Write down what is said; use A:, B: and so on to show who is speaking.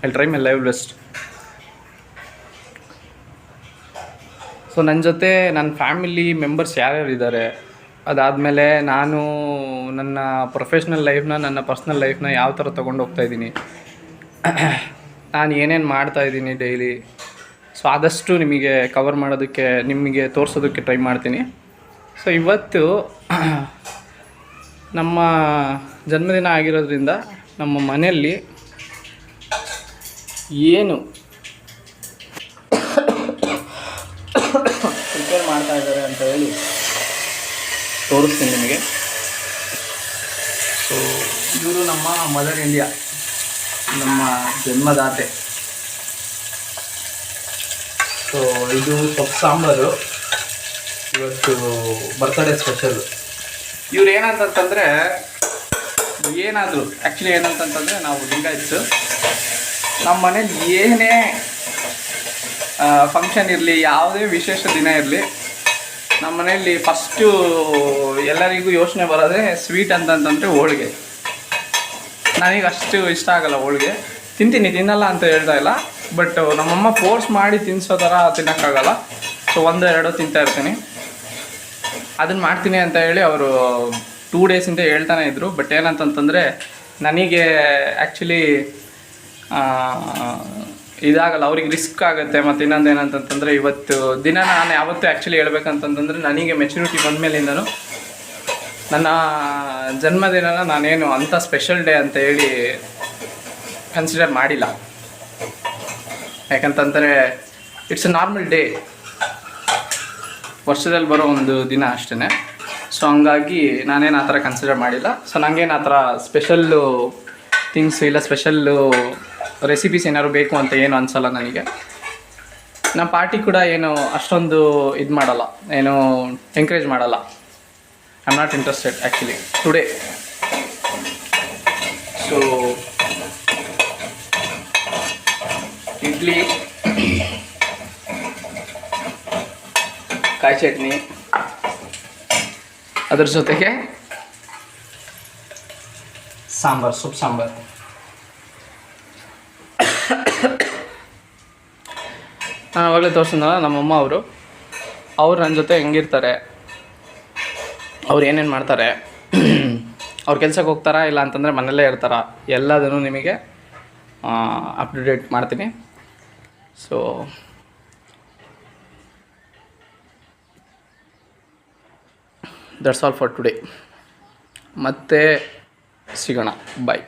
A: I try my live best. So ನನ್ನ ಜೊತೆ ನನ್ನ ಫ್ಯಾಮಿಲಿ ಮೆಂಬರ್ಸ್ ಯಾರ್ಯಾರು ಇದ್ದಾರೆ, ಅದಾದಮೇಲೆ ನಾನು ನನ್ನ ಪ್ರೊಫೆಷ್ನಲ್ ಲೈಫ್ನ, ನನ್ನ ಪರ್ಸ್ನಲ್ ಲೈಫ್ನ ಯಾವ ಥರ ತೊಗೊಂಡು ಹೋಗ್ತಾಯಿದ್ದೀನಿ, ನಾನು ಏನೇನು ಮಾಡ್ತಾಯಿದ್ದೀನಿ ಡೈಲಿ, ಸೊ ಆದಷ್ಟು ನಿಮಗೆ ಕವರ್ ಮಾಡೋದಕ್ಕೆ, ನಿಮಗೆ ತೋರಿಸೋದಕ್ಕೆ ಟ್ರೈ ಮಾಡ್ತೀನಿ. ಸೊ ಇವತ್ತು ನಮ್ಮ ಜನ್ಮದಿನ ಆಗಿರೋದ್ರಿಂದ ನಮ್ಮ ಮನೆಯಲ್ಲಿ ಏನು ಪ್ರಿಪೇರ್ ಮಾಡ್ತಾ ಇದ್ದಾರೆ ಅಂತ ಹೇಳಿ ತೋರಿಸ್ತೀನಿ ನಿಮಗೆ. ಸೊ ಇವರು ನಮ್ಮ ಮದರ್ ಇಂಡಿಯಾ, ನಮ್ಮ ಜನ್ಮದಾತೆ. ಸೊ ಇದು ಸೊಪ್ಪು ಸಾಂಬಾರು, ಇವತ್ತು ಬರ್ತ್ಡೇ ಸ್ಪೆಷಲ್ಲು. ಇವ್ರು ಏನಂತಂತಂದರೆ, ಏನಾದರೂ ಆ್ಯಕ್ಚುಲಿ ಏನಂತಂತಂದರೆ, ನಾವು ಲಿಂಗಾಯತ್ಸು, ನಮ್ಮ ಮನೇಲಿ ಏನೇ ಫಂಕ್ಷನ್ ಇರಲಿ, ಯಾವುದೇ ವಿಶೇಷ ದಿನ ಇರಲಿ, ನಮ್ಮ ಮನೆಯಲ್ಲಿ ಫಸ್ಟು ಎಲ್ಲರಿಗೂ ಯೋಚನೆ ಬರೋದೇ ಸ್ವೀಟ್ ಅಂತಂತಂದರೆ ಹೋಳಿಗೆ. ನನಗೆ ಅಷ್ಟು ಇಷ್ಟ ಆಗಲ್ಲ ಹೋಳಿಗೆ, ತಿನ್ನಲ್ಲ ಅಂತ ಹೇಳ್ತಾ ಇಲ್ಲ, ಬಟ್ ನಮ್ಮಮ್ಮ ಫೋರ್ಸ್ ಮಾಡಿ ತಿನ್ನಿಸೋ ಥರ ತಿನ್ನೋಕ್ಕಾಗಲ್ಲ. ಸೊ 1-2 ತಿಂತಾಯಿರ್ತೀನಿ. ಅದನ್ನು ಮಾಡ್ತೀನಿ ಅಂತ ಹೇಳಿ ಅವರು 2 ಡೇಸಿಂದ ಹೇಳ್ತಾನೆ ಇದ್ದರು. ಬಟ್ ಏನಂತಂತಂದರೆ ನನಗೆ ಆ್ಯಕ್ಚುಲಿ ಇದಾಗಲ್ಲ, ಅವ್ರಿಗೆ ರಿಸ್ಕ್ ಆಗುತ್ತೆ. ಮತ್ತು ಇನ್ನೊಂದು ಏನಂತಂತಂದರೆ, ಇವತ್ತು ದಿನ ನಾನು ಯಾವತ್ತೂ ಆ್ಯಕ್ಚುಲಿ ಹೇಳ್ಬೇಕಂತಂತಂದರೆ, ನನಗೆ ಮೆಚುರಿಟಿ ಬಂದಮೇಲಿಂದನೂ ನನ್ನ ಜನ್ಮದಿನನ ನಾನೇನು ಅಂಥ ಸ್ಪೆಷಲ್ ಡೇ ಅಂತ ಹೇಳಿ ಕನ್ಸಿಡರ್ ಮಾಡಿಲ್ಲ. ಯಾಕಂತಂದರೆ ಇಟ್ಸ್ ಎ ನಾರ್ಮಲ್ ಡೇ, ವರ್ಷದಲ್ಲಿ ಬರೋ ಒಂದು ದಿನ ಅಷ್ಟೇ. ಸೊ ಹಂಗಾಗಿ ನಾನೇನು ಆ ಥರ ಕನ್ಸಿಡರ್ ಮಾಡಿಲ್ಲ. ಸೊ ನನಗೇನು ಆ ಥರ ಸ್ಪೆಷಲ್ಲು ಥಿಂಗ್ಸ್ ಇಲ್ಲ, ಸ್ಪೆಷಲ್ಲು ರೆಸಿಪೀಸ್ ಏನಾದ್ರು ಬೇಕು ಅಂತ ಏನು ಅನಿಸಲ್ಲ ನನಗೆ. ನಮ್ಮ ಪಾರ್ಟಿ ಕೂಡ ಏನು ಅಷ್ಟೊಂದು ಇದು ಮಾಡಲ್ಲ, ಏನು ಎಂಕರೇಜ್ ಮಾಡಲ್ಲ. I am not interested actually today. So idli, ಕಾಯಿ ಚಟ್ನಿ, ಅದ್ರ ಜೊತೆಗೆ ಸಾಂಬಾರು, ಸೊಪ್ಪು ಸಾಂಬಾರು. ನಾನು ಅವಾಗಲೇ ತೋರಿಸಿದ್ನಲ್ಲ ನಮ್ಮಮ್ಮ ಅವರು ನನ್ನ ಜೊತೆ ಹೆಂಗಿರ್ತಾರೆ, ಅವ್ರು ಏನೇನು ಮಾಡ್ತಾರೆ, ಅವ್ರು ಕೆಲ್ಸಕ್ಕೆ ಹೋಗ್ತಾರಾ ಇಲ್ಲ ಅಂತಂದರೆ ಮನೆಯಲ್ಲೇ ಇರ್ತಾರಾ, ಎಲ್ಲದನ್ನು ನಿಮಗೆ ಅಪ್ಡೇಟ್ ಮಾಡ್ತೀನಿ. So that's all for today. ಮತ್ತೆ ಸಿಗೋಣ, ಬಾಯ್.